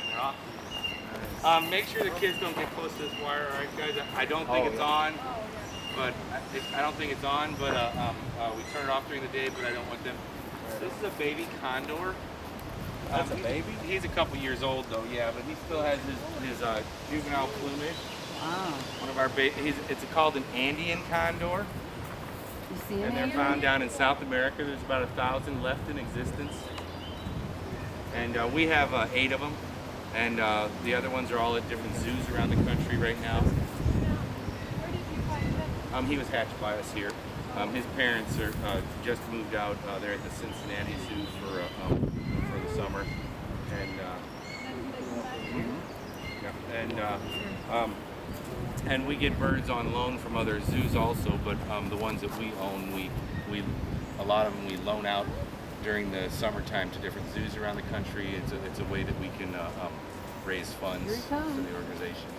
They're awesome. Make sure the kids don't get close to this wire, all right, guys? I don't think it's on, but I don't think it's on. But we turn it off during the day, but I don't want them. This is a baby condor. That's a baby? He's a couple years old though, yeah, but he still has his juvenile plumage. Wow. One of our it's called an Andean condor. You see him? And they're found down in South America. There's about 1,000 left in existence. And we have 8 of them. And the other ones are all at different zoos around the country right now. Where did you find him? He was hatched by us here. His parents are just moved out. They're at the Cincinnati Zoo for the summer. And we get birds on loan from other zoos also, but the ones that we own, a lot of them we loan out during the summertime to different zoos around the country. It's a way that we can raise funds for the organization.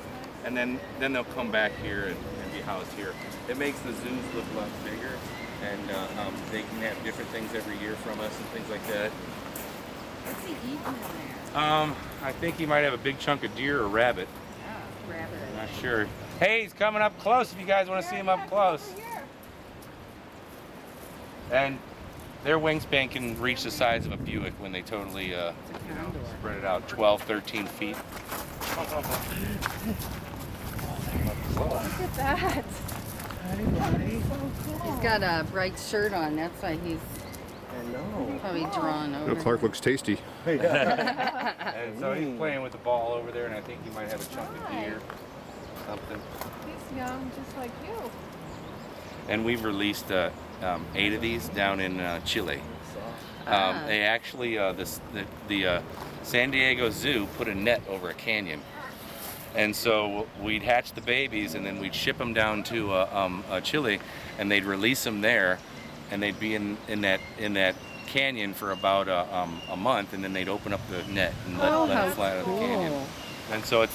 And then they'll come back here and be housed here. It makes the zoos look a lot bigger, and they can have different things every year from us and things like that. What's he eating in there? I think he might have a big chunk of deer or rabbit. Oh, rabbit. I'm not sure. Hey, he's coming up close if you guys want to see him up close. And their wingspan can reach the size of a Buick when they totally spread it out, 12, 13 feet. Look at that. He's got a bright shirt on. That's why he's probably drawn over. No, Clark looks tasty. And so he's playing with the ball over there, and I think he might have a chunk of deer, something. He's young, just like you. And we've released 8 of these down in Chile. They actually, the San Diego Zoo put a net over a canyon. And so we'd hatch the babies, and then we'd ship them down to Chile, and they'd release them there, and they'd be in that canyon for about a month, and then they'd open up the net and let it fly out of the canyon. And so it's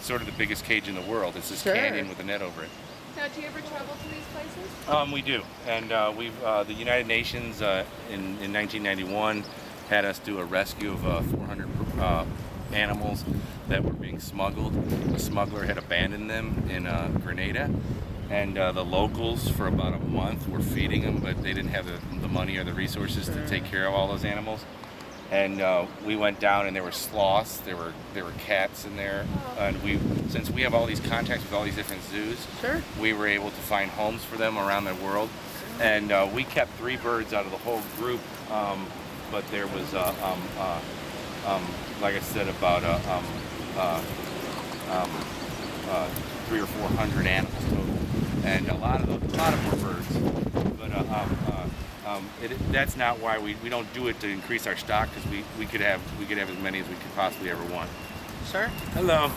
sort of the biggest cage in the world. It's this canyon with a net over it. Now, do you ever travel to these places? We do, and the United Nations in 1991 had us do a rescue of 400 animals that were being smuggled. The smuggler had abandoned them in Grenada, and the locals for about a month were feeding them, but they didn't have the money or the resources to take care of all those animals. And we went down, and there were sloths, there were cats in there, and since we have all these contacts with all these different zoos, we were able to find homes for them around the world. And we kept 3 birds out of the whole group, but there was like I said, about 300 or 400 animals total, and a lot of them were birds. But that's not why we don't do it to increase our stock, because we could have as many as we could possibly ever want. Sure. Hello.